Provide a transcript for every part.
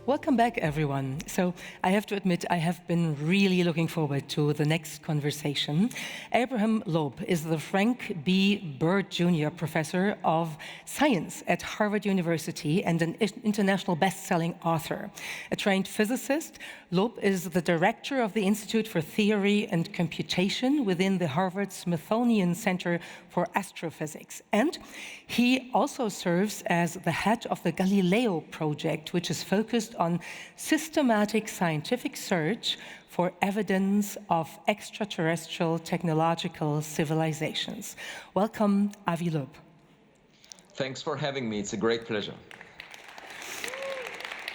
Welcome back, everyone. So I have to admit, I have been really looking forward to the next conversation. Abraham Loeb is the Frank B. Baird Jr. Professor of Science at Harvard University and an international best-selling author. A trained physicist, Loeb is the director of the Institute for Theory and Computation within the Harvard Smithsonian Center for Astrophysics. And he also serves as the head of the Galileo Project, which is focused on systematic scientific search for evidence of extraterrestrial technological civilizations. Welcome, Avi Loeb. Thanks for having me. It's a great pleasure.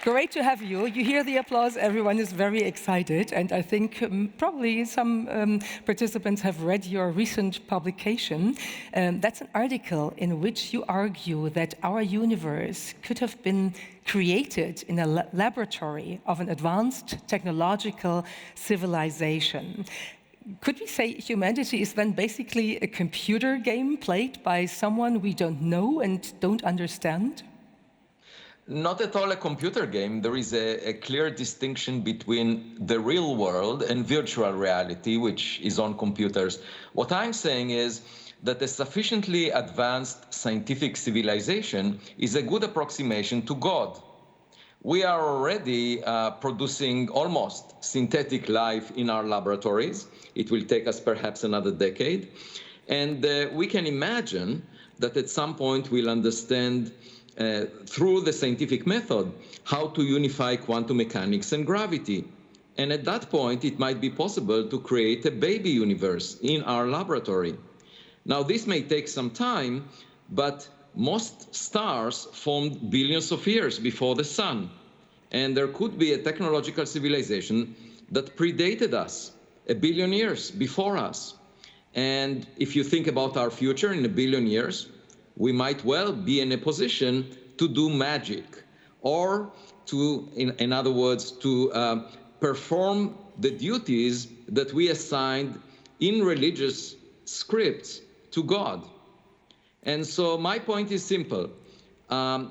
Great to have you. You hear the applause. Everyone is very excited. And I think probably some participants have read your recent publication. That's an article in which you argue that our universe could have been created in a laboratory of an advanced technological civilization. Could we say humanity is then basically a computer game played by someone we don't know and don't understand? Not at all a computer game. There is a clear distinction between the real world and virtual reality, which is on computers. What I'm saying is that a sufficiently advanced scientific civilization is a good approximation to God. We are already producing almost synthetic life in our laboratories. It will take us perhaps another decade. And we can imagine that at some point we'll understand through the scientific method how to unify quantum mechanics and gravity. And at that point, it might be possible to create a baby universe in our laboratory. Now, this may take some time, but most stars formed billions of years before the sun. And there could be a technological civilization that predated us, 1 billion years before us. And if you think about our future in 1 billion years, we might well be in a position to do magic, or to, in other words, to perform the duties that we assigned in religious scripts to God. And so my point is simple. A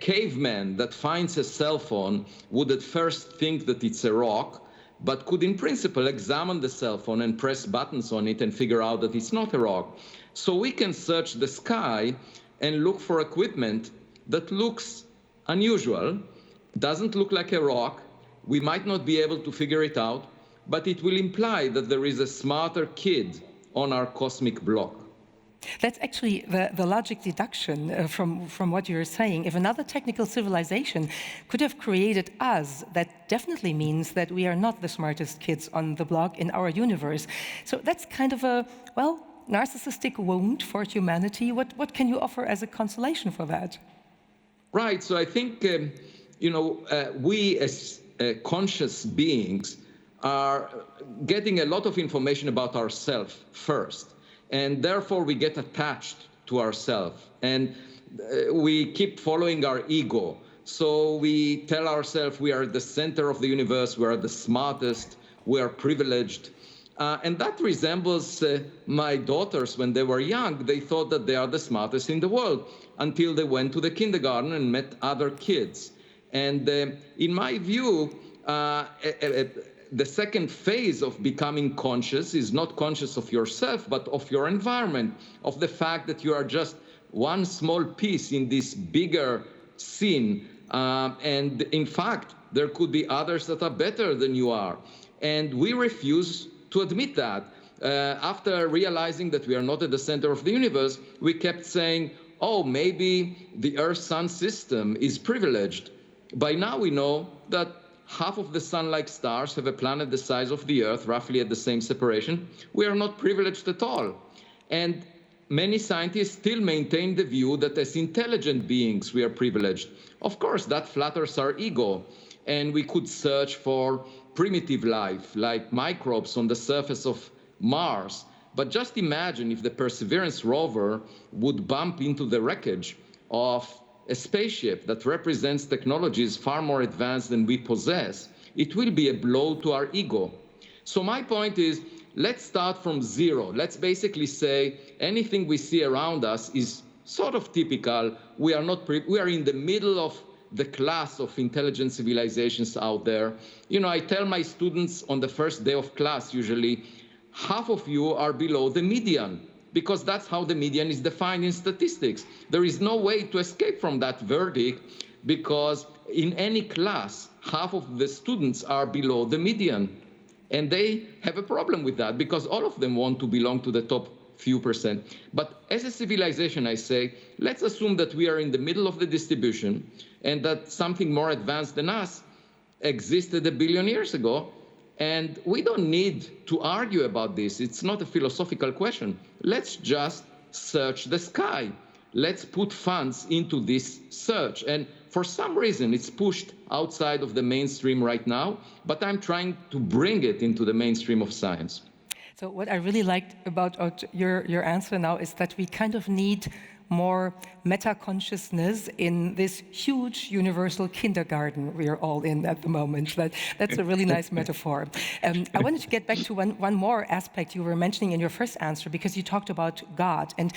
caveman that finds a cell phone would at first think that it's a rock, but could in principle examine the cell phone and press buttons on it and figure out that it's not a rock. So we can search the sky and look for equipment that looks unusual, doesn't look like a rock. We might not be able to figure it out, but it will imply that there is a smarter kid on our cosmic block. That's actually the logic deduction from what you're saying. If another technical civilization could have created us, that definitely means that we are not the smartest kids on the block in our universe. So that's kind of a, well, narcissistic wound for humanity. What can you offer as a consolation for that? Right. So I think, we as conscious beings are getting a lot of information about ourselves first. And therefore, we get attached to ourselves. And we keep following our ego. So we tell ourselves we are the center of the universe, we are the smartest, we are privileged. And that resembles my daughters when they were young. They thought that they are the smartest in the world until they went to the kindergarten and met other kids. And in my view, the second phase of becoming conscious is not conscious of yourself, but of your environment, of the fact that you are just one small piece in this bigger scene. And in fact, there could be others that are better than you are. And we refuse to admit that. After realizing that we are not at the center of the universe, we kept saying, oh, maybe the Earth-Sun system is privileged. By now we know that half of the sun-like stars have a planet the size of the Earth, roughly at the same separation. We are not privileged at all. And many scientists still maintain the view that as intelligent beings we are privileged. Of course, that flatters our ego. And we could search for primitive life, like microbes on the surface of Mars. But just imagine if the Perseverance rover would bump into the wreckage of a spaceship that represents technologies far more advanced than we possess. It will be a blow to our ego. So my point is, let's start from zero. Let's basically say anything we see around us is sort of typical. We are in the middle of the class of intelligent civilizations out there. You know, I tell my students on the first day of class, usually, half of you are below the median, because that's how the median is defined in statistics. There is no way to escape from that verdict, because in any class, half of the students are below the median. And they have a problem with that, because all of them want to belong to the top few percent. But as a civilization, I say, let's assume that we are in the middle of the distribution and that something more advanced than us existed 1 billion years ago. And we don't need to argue about this. It's not a philosophical question. Let's just search the sky. Let's put funds into this search. And for some reason, it's pushed outside of the mainstream right now, but I'm trying to bring it into the mainstream of science. So what I really liked about your answer now is that we kind of need more meta-consciousness in this huge universal kindergarten we are all in at the moment. That's a really nice metaphor. I wanted to get back to one more aspect you were mentioning in your first answer, because you talked about God. And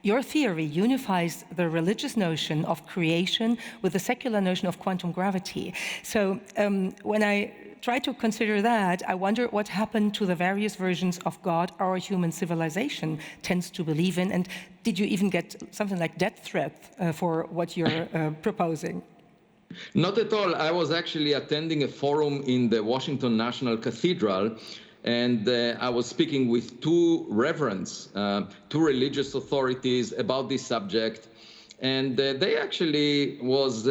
your theory unifies the religious notion of creation with the secular notion of quantum gravity. So when I try to consider that, I wonder what happened to the various versions of God our human civilization tends to believe in. And did you even get something like death threat for what you're proposing? Not at all. I was actually attending a forum in the Washington National Cathedral, and I was speaking with two reverends, two religious authorities about this subject. And they actually was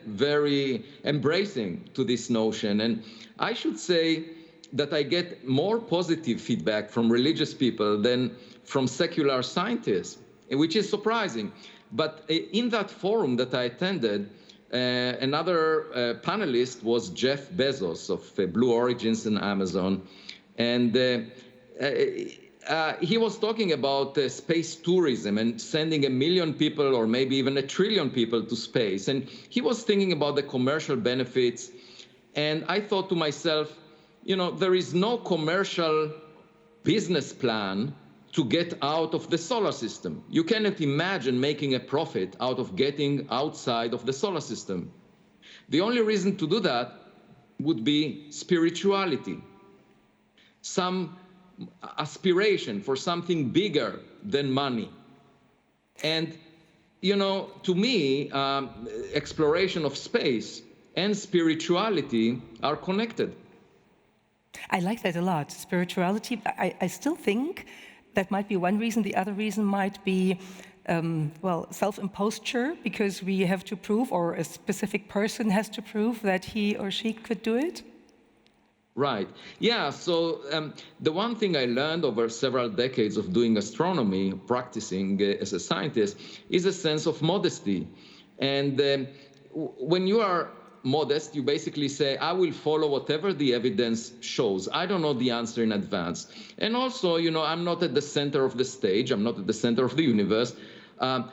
very embracing to this notion. And I should say that I get more positive feedback from religious people than from secular scientists, which is surprising. But in that forum that I attended, another panelist was Jeff Bezos of Blue Origins and Amazon. And he was talking about space tourism and sending 1 million people or maybe even 1 trillion people to space. And he was thinking about the commercial benefits. And I thought to myself, you know, there is no commercial business plan to get out of the solar system. You cannot imagine making a profit out of getting outside of the solar system. The only reason to do that would be spirituality, some aspiration for something bigger than money. And, you know, to me, exploration of space and spirituality are connected. I like that a lot. Spirituality, I still think that might be one reason. The other reason might be, well, self-imposture, because we have to prove, or a specific person has to prove that he or she could do it. Right. Yeah. So the one thing I learned over several decades of doing astronomy, practicing as a scientist, is a sense of modesty. And when you are modest, you basically say, I will follow whatever the evidence shows. I don't know the answer in advance. And also, you know, I'm not at the center of the stage. I'm not at the center of the universe.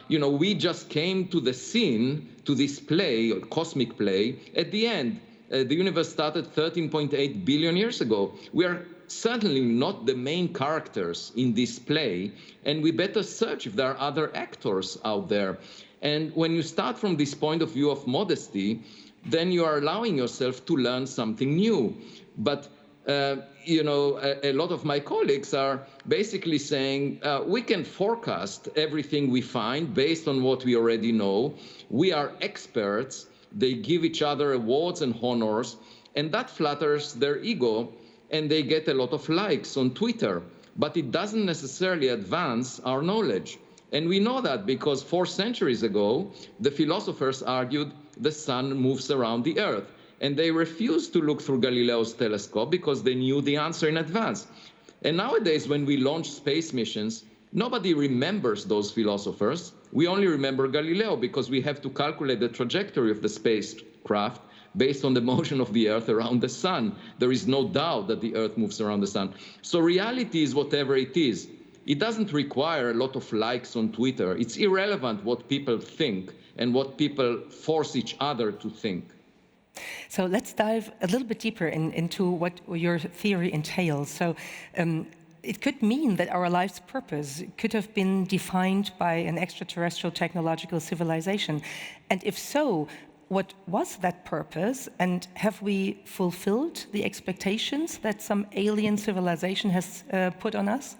You know, we just came to the scene, to this play, or cosmic play, at the end. The universe started 13.8 billion years ago. We are certainly not the main characters in this play, and we better search if there are other actors out there. And when you start from this point of view of modesty, then you are allowing yourself to learn something new. But you know, a lot of my colleagues are basically saying, we can forecast everything we find based on what we already know. We are experts. They give each other awards and honors, and that flatters their ego, and they get a lot of likes on Twitter. But it doesn't necessarily advance our knowledge. And we know that because 4 centuries ago, the philosophers argued the sun moves around the earth. And they refused to look through Galileo's telescope because they knew the answer in advance. And nowadays, when we launch space missions, nobody remembers those philosophers. We only remember Galileo because we have to calculate the trajectory of the spacecraft based on the motion of the Earth around the sun. There is no doubt that the Earth moves around the sun. So reality is whatever it is. It doesn't require a lot of likes on Twitter. It's irrelevant what people think and what people force each other to think. So let's dive a little bit deeper into what your theory entails. So it could mean that our life's purpose could have been defined by an extraterrestrial technological civilization. And if so, what was that purpose, and have we fulfilled the expectations that some alien civilization has put on us?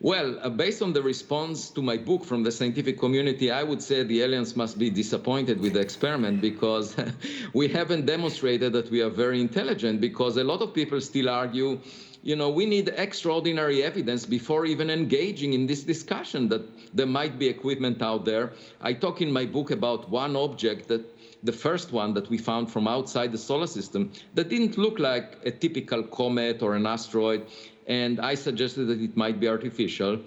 Well, based on the response to my book from the scientific community, I would say the aliens must be disappointed with the experiment, because we haven't demonstrated that we are very intelligent, because a lot of people still argue, you know, we need extraordinary evidence before even engaging in this discussion that there might be equipment out there. I talk in my book about one object, that the first one that we found from outside the solar system, that didn't look like a typical comet or an asteroid. And I suggested that it might be artificial.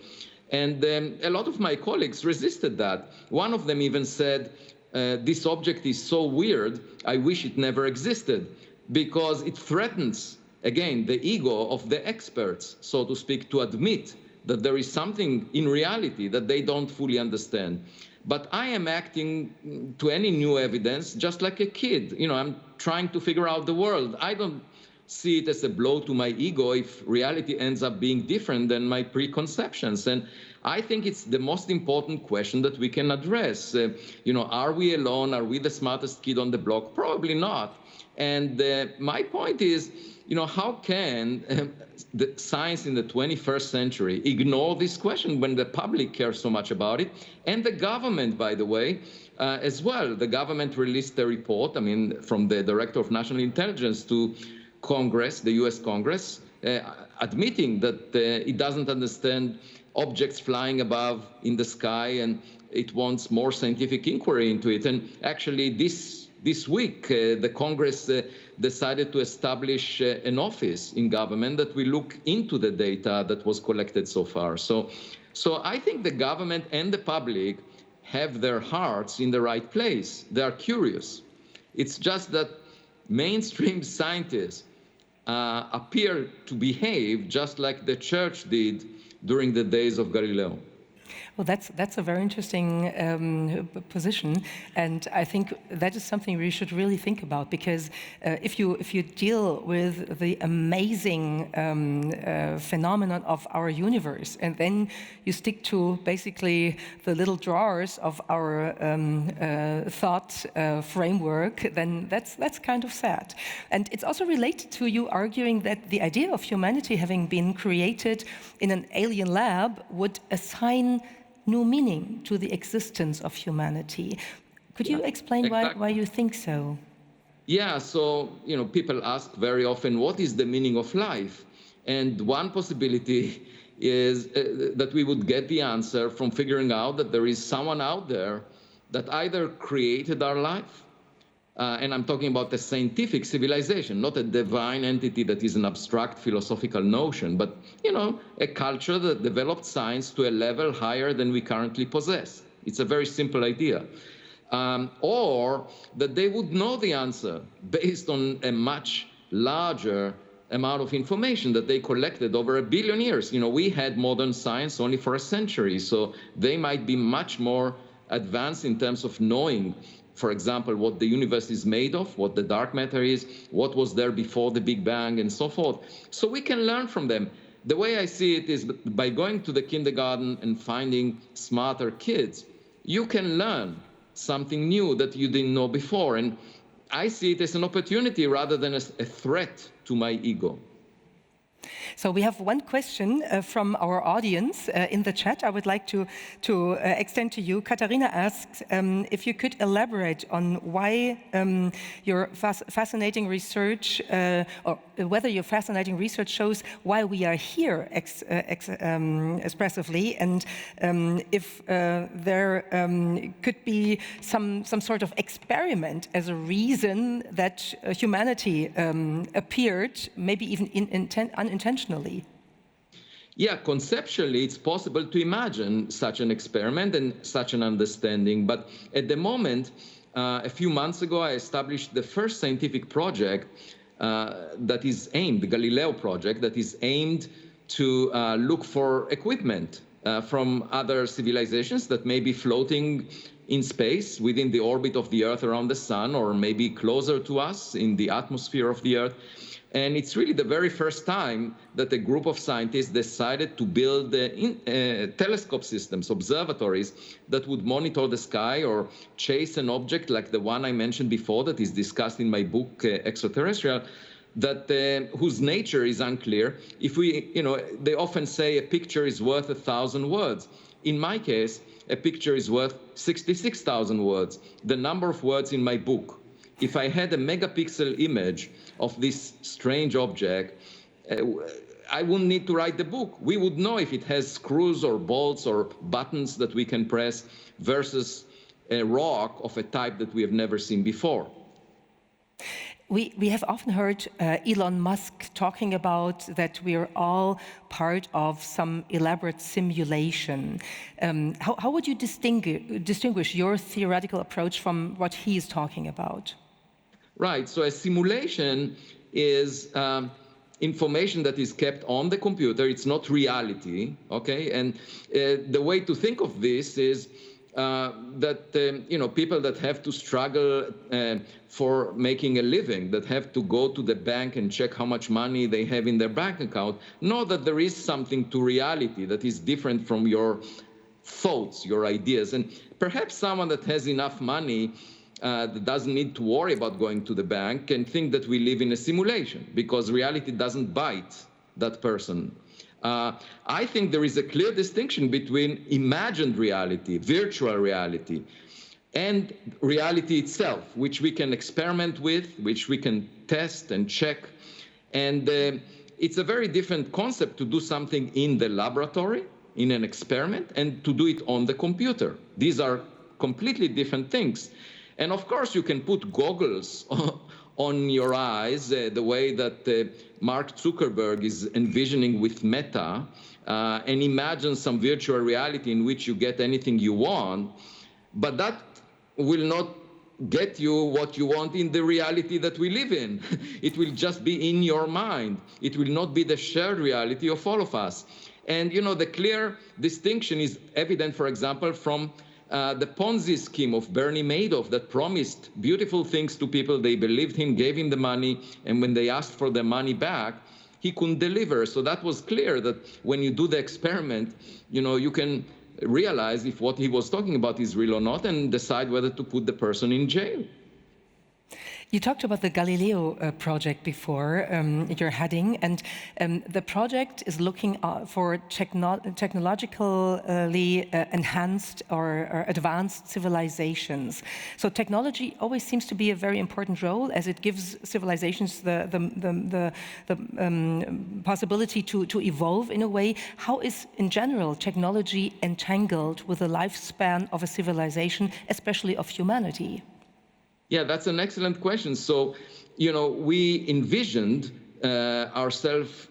And a lot of my colleagues resisted that. One of them even said, this object is so weird, I wish it never existed, because it threatens, again, the ego of the experts, so to speak, to admit that there is something in reality that they don't fully understand. But I am acting to any new evidence just like a kid. You know, I'm trying to figure out the world. I don't see it as a blow to my ego if reality ends up being different than my preconceptions. And I think it's the most important question that we can address. You know, are we alone? Are we the smartest kid on the block? Probably not. And my point is, you know, how can the science in the 21st century ignore this question when the public cares so much about it? And the government, by the way, as well. The government released a report, I mean, from the Director of National Intelligence to Congress, the US Congress, admitting that it doesn't understand objects flying above in the sky, and it wants more scientific inquiry into it. And actually this week, the Congress decided to establish an office in government that will look into the data that was collected so far. So I think the government and the public have their hearts in the right place. They are curious. It's just that mainstream scientists appear to behave just like the church did during the days of Galileo. Well, that's a very interesting position, and I think that is something we should really think about, because if you deal with the amazing phenomenon of our universe, and then you stick to basically the little drawers of our thought framework, then that's kind of sad. And it's also related to you arguing that the idea of humanity having been created in an alien lab would assign new meaning to the existence of humanity. Could you explain why you think so? Yeah, so, you know, people ask very often, what is the meaning of life? And one possibility is that we would get the answer from figuring out that there is someone out there that either created our life, and I'm talking about a scientific civilization, not a divine entity that is an abstract philosophical notion, but, you know, a culture that developed science to a level higher than we currently possess. It's a very simple idea. Or that they would know the answer based on a much larger amount of information that they collected over 1 billion years. You know, we had modern science only for a century, so they might be much more advanced in terms of knowing, for example, what the universe is made of, what the dark matter is, what was there before the Big Bang, and so forth. So we can learn from them. The way I see it is by going to the kindergarten and finding smarter kids, you can learn something new that you didn't know before. And I see it as an opportunity rather than as a threat to my ego. So we have one question from our audience in the chat I would like to extend to you. Katharina asks if you could elaborate on why your fascinating research, or whether your fascinating research shows why we are here expressively, and if there could be some sort of experiment as a reason that humanity appeared, maybe even unintentionally. Yeah, conceptually, it's possible to imagine such an experiment and such an understanding. But at the moment, a few months ago, I established the first scientific project that is aimed, the Galileo Project, that is aimed to look for equipment from other civilizations that may be floating in space within the orbit of the Earth around the sun, or maybe closer to us in the atmosphere of the Earth. And it's really the very first time that a group of scientists decided to build telescope systems, observatories, that would monitor the sky or chase an object like the one I mentioned before that is discussed in my book, Extraterrestrial, that whose nature is unclear. If we, they often say a picture is worth 1,000 words. In my case, a picture is worth 66,000 words, the number of words in my book. If I had a megapixel image of this strange object, I wouldn't need to write the book. We would know if it has screws or bolts or buttons that we can press versus a rock of a type that we have never seen before. We have often heard Elon Musk talking about that we are all part of some elaborate simulation. How would you distinguish your theoretical approach from what he is talking about? Right, so a simulation is information that is kept on the computer. It's not reality, okay? And the way to think of this is that people that have to struggle for making a living, that have to go to the bank and check how much money they have in their bank account, know that there is something to reality that is different from your thoughts, your ideas. And perhaps someone that has enough money that doesn't need to worry about going to the bank can think that we live in a simulation because reality doesn't bite that person. I think there is a clear distinction between imagined reality, virtual reality, and reality itself, which we can experiment with, which we can test and check. And it's a very different concept to do something in the laboratory, in an experiment, and to do it on the computer. These are completely different things. And of course, you can put goggles on your eyes, the way that Mark Zuckerberg is envisioning with Meta, and imagine some virtual reality in which you get anything you want, but that will not get you what you want in the reality that we live in. It will just be in your mind. It will not be the shared reality of all of us. And the clear distinction is evident, for example, from the Ponzi scheme of Bernie Madoff that promised beautiful things to people. They believed him, gave him the money, and when they asked for their money back, he couldn't deliver. So that was clear that when you do the experiment, you can realize if what he was talking about is real or not and decide whether to put the person in jail. You talked about the Galileo project before, your heading, and the project is looking for technologically enhanced or advanced civilizations. So technology always seems to be a very important role as it gives civilizations the possibility to evolve in a way. How is, in general, technology entangled with the lifespan of a civilization, especially of humanity? Yeah, that's an excellent question. So, we envisioned ourselves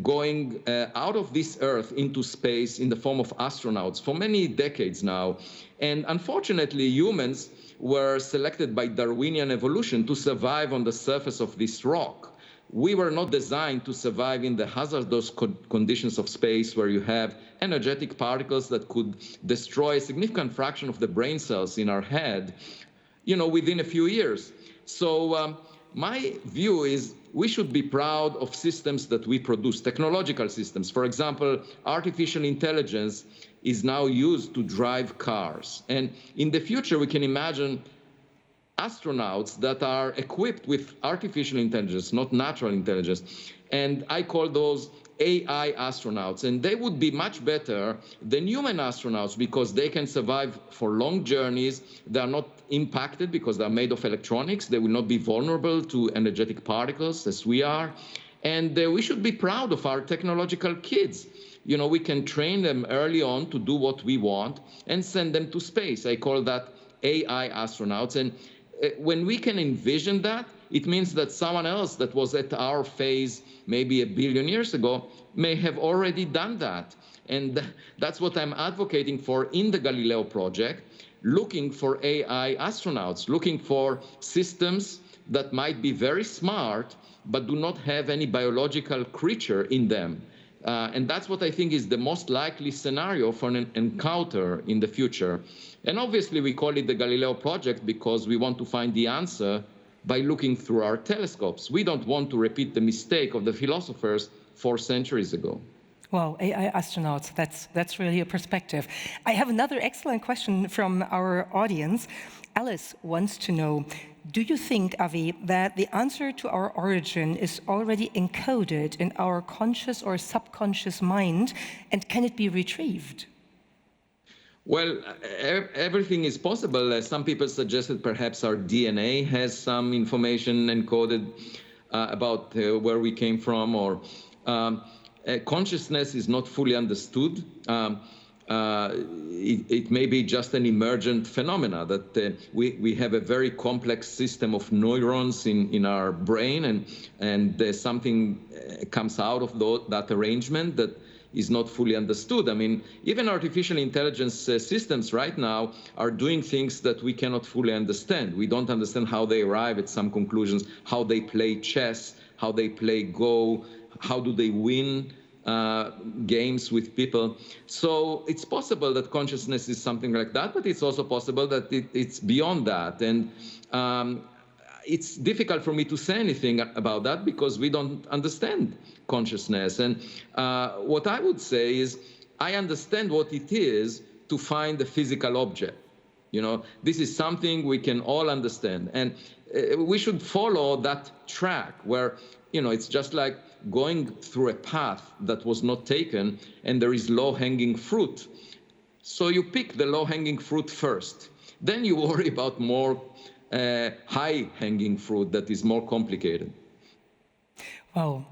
going out of this Earth into space in the form of astronauts for many decades now. And unfortunately, humans were selected by Darwinian evolution to survive on the surface of this rock. We were not designed to survive in the hazardous conditions of space where you have energetic particles that could destroy a significant fraction of the brain cells in our head, within a few years. So my view is we should be proud of systems that we produce, technological systems. For example, artificial intelligence is now used to drive cars. And in the future, we can imagine astronauts that are equipped with artificial intelligence, not natural intelligence. And I call those AI astronauts, and they would be much better than human astronauts because they can survive for long journeys. They are not impacted because they're made of electronics. They will not be vulnerable to energetic particles as we are. And we should be proud of our technological kids. We can train them early on to do what we want and send them to space. I call that AI astronauts. And when we can envision that, it means that someone else that was at our phase maybe 1 billion years ago may have already done that. And that's what I'm advocating for in the Galileo Project, looking for AI astronauts, looking for systems that might be very smart, but do not have any biological creature in them. And that's what I think is the most likely scenario for an encounter in the future. And obviously, we call it the Galileo Project because we want to find the answer by looking through our telescopes. We don't want to repeat the mistake of the philosophers 4 centuries ago. Well, AI astronauts, that's really a perspective. I have another excellent question from our audience. Alice wants to know, do you think, Avi, that the answer to our origin is already encoded in our conscious or subconscious mind, and can it be retrieved? Well, everything is possible. Some people suggested perhaps our DNA has some information encoded about where we came from, or consciousness is not fully understood. It may be just an emergent phenomena that we have a very complex system of neurons in our brain, and something comes out of that arrangement that is not fully understood. I mean, even artificial intelligence systems right now are doing things that we cannot fully understand. We don't understand how they arrive at some conclusions, how they play chess, how they play Go, how do they win games with people. So it's possible that consciousness is something like that, but it's also possible that it's beyond that. And it's difficult for me to say anything about that because we don't understand consciousness. And what I would say is I understand what it is to find a physical object. You know, this is something we can all understand. And we should follow that track where, you know, it's just like going through a path that was not taken and there is low-hanging fruit. So you pick the low-hanging fruit first. Then you worry about more high-hanging fruit that is more complicated. Wow.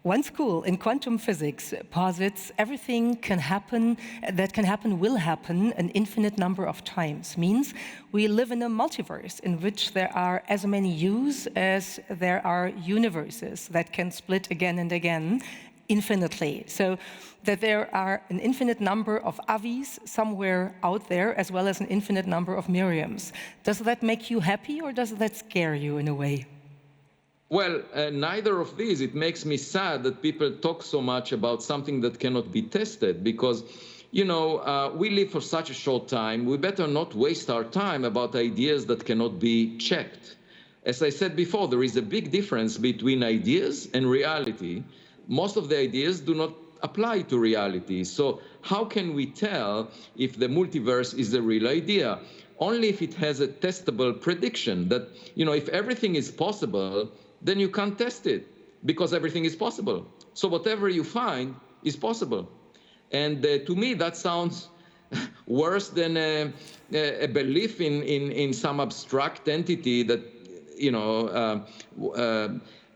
One school in quantum physics posits everything that can happen will happen an infinite number of times. Means we live in a multiverse in which there are as many yous as there are universes that can split again and again infinitely. So that there are an infinite number of Avis somewhere out there as well as an infinite number of Miriams. Does that make you happy or does that scare you in a way? Well, neither of these. It makes me sad that people talk so much about something that cannot be tested because, you know, we live for such a short time. We better not waste our time about ideas that cannot be checked. As I said before, there is a big difference between ideas and reality. Most of the ideas do not apply to reality. So how can we tell if the multiverse is a real idea? Only if it has a testable prediction that, you know, if everything is possible, then you can't test it because everything is possible. So whatever you find is possible. And to me, that sounds worse than a belief in some abstract entity that, you know,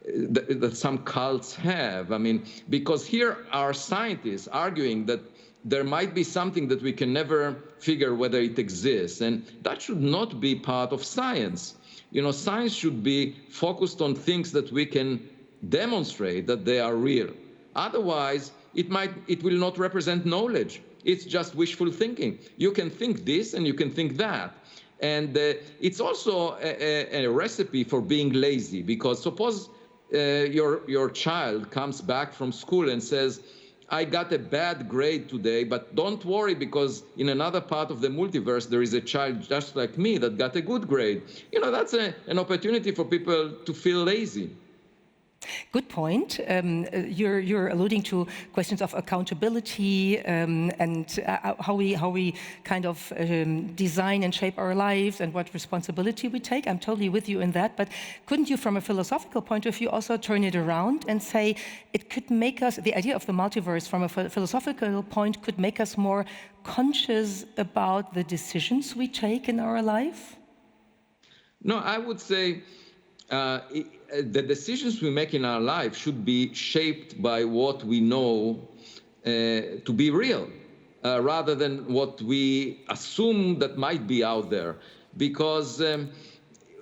that some cults have. I mean, because here are scientists arguing that there might be something that we can never figure whether it exists. And that should not be part of science. You know, science should be focused on things that we can demonstrate that they are real. Otherwise, it will not represent knowledge. It's just wishful thinking. You can think this and you can think that. And it's also a recipe for being lazy, because suppose your child comes back from school and says, I got a bad grade today, but don't worry because in another part of the multiverse, there is a child just like me that got a good grade. You know, that's an opportunity for people to feel lazy. Good point. You're alluding to questions of accountability and how we kind of design and shape our lives and what responsibility we take. I'm totally with you in that. But couldn't you, from a philosophical point of view, also turn it around and say it could make us, the idea of the multiverse from a philosophical point could make us more conscious about the decisions we take in our life? No, I would say the decisions we make in our life should be shaped by what we know to be real, rather than what we assume that might be out there. Because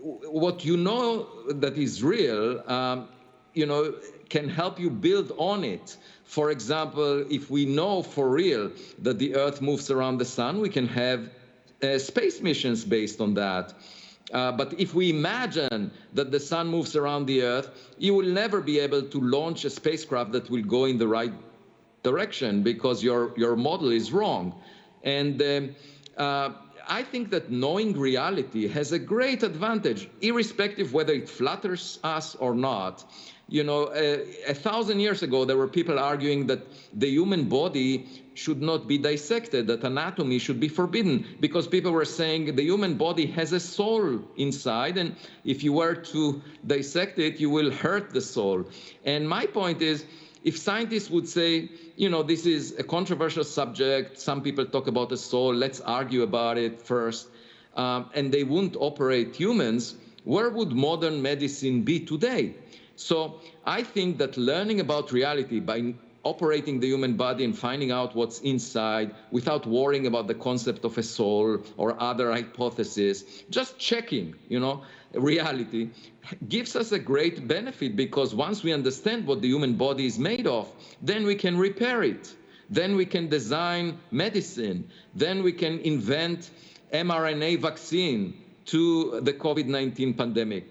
what you know that is real, you know, can help you build on it. For example, if we know for real that the Earth moves around the sun, we can have space missions based on that. But if we imagine that the sun moves around the Earth, you will never be able to launch a spacecraft that will go in the right direction because your model is wrong. And I think that knowing reality has a great advantage, irrespective whether it flatters us or not. You know, 1,000 years ago, there were people arguing that the human body should not be dissected, that anatomy should be forbidden, because people were saying the human body has a soul inside, and if you were to dissect it, you will hurt the soul. And my point is, if scientists would say, you know, this is a controversial subject, some people talk about the soul, let's argue about it first, and they wouldn't operate humans, where would modern medicine be today? So I think that learning about reality by operating the human body and finding out what's inside without worrying about the concept of a soul or other hypotheses, just checking, you know, reality, gives us a great benefit, because once we understand what the human body is made of, then we can repair it. Then we can design medicine. Then we can invent mRNA vaccine to the COVID-19 pandemic.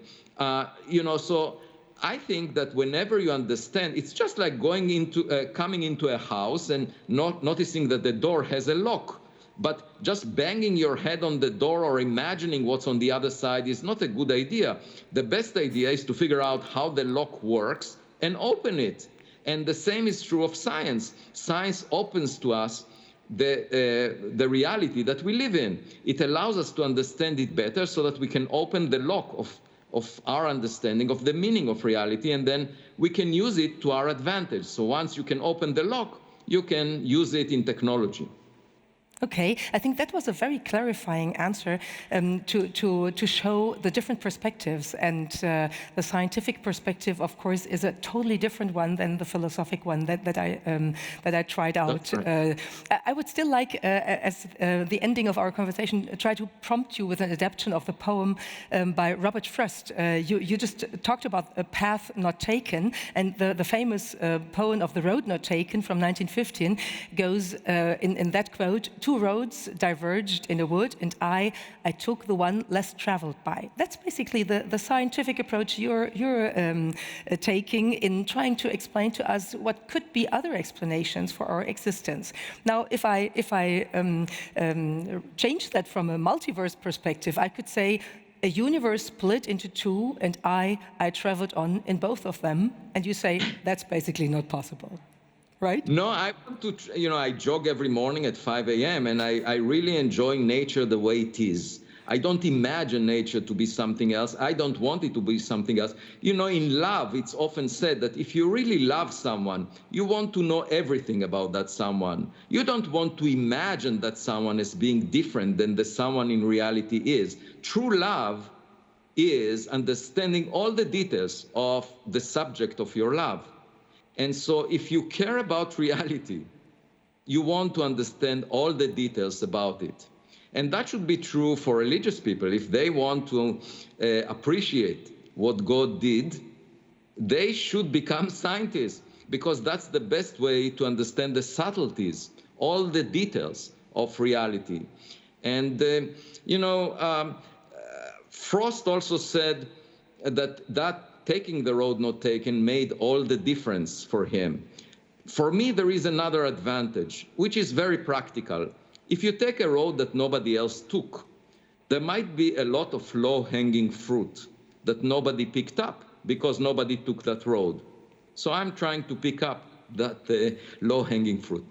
You know, so I think that whenever you understand, it's just like going into, coming into a house and not noticing that the door has a lock. But just banging your head on the door or imagining what's on the other side is not a good idea. The best idea is to figure out how the lock works and open it. And the same is true of science. Science opens to us the reality that we live in. It allows us to understand it better so that we can open the lock of our understanding of the meaning of reality, and then we can use it to our advantage. So once you can open the lock, you can use it in technology. Okay, I think that was a very clarifying answer to show the different perspectives, and the scientific perspective, of course, is a totally different one than the philosophic one that I tried out. I would still like, as the ending of our conversation, try to prompt you with an adaptation of the poem by Robert Frost. You just talked about A Path Not Taken, and the famous poem of The Road Not Taken from 1915 goes in that quote, "Two roads diverged in a wood, and I took the one less traveled by." That's basically the scientific approach you're taking in trying to explain to us what could be other explanations for our existence. Now, if I change that from a multiverse perspective, I could say a universe split into two, and I traveled on in both of them, and you say that's basically not possible. Right? No, I want to, you know, I jog every morning at 5 a.m. and I really enjoy nature the way it is. I don't imagine nature to be something else. I don't want it to be something else. You know, in love, it's often said that if you really love someone, you want to know everything about that someone. You don't want to imagine that someone is being different than the someone in reality is. True love is understanding all the details of the subject of your love. And so if you care about reality, you want to understand all the details about it. And that should be true for religious people. If they want to appreciate what God did, they should become scientists, because that's the best way to understand the subtleties, all the details of reality. And, you know, Frost also said that taking the road not taken made all the difference for him. For me, there is another advantage, which is very practical. If you take a road that nobody else took, there might be a lot of low-hanging fruit that nobody picked up because nobody took that road. So I'm trying to pick up that low-hanging fruit.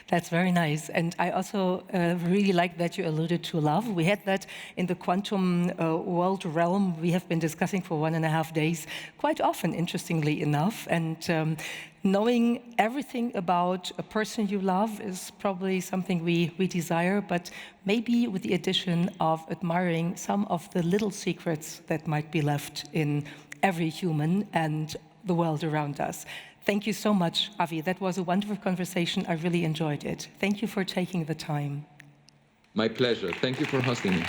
That's very nice. And I also really like that you alluded to love. We had that in the quantum world realm we have been discussing for 1.5 days quite often, interestingly enough. And knowing everything about a person you love is probably something we desire, but maybe with the addition of admiring some of the little secrets that might be left in every human and the world around us. Thank you so much, Avi. That was a wonderful conversation. I really enjoyed it. Thank you for taking the time. My pleasure. Thank you for hosting me.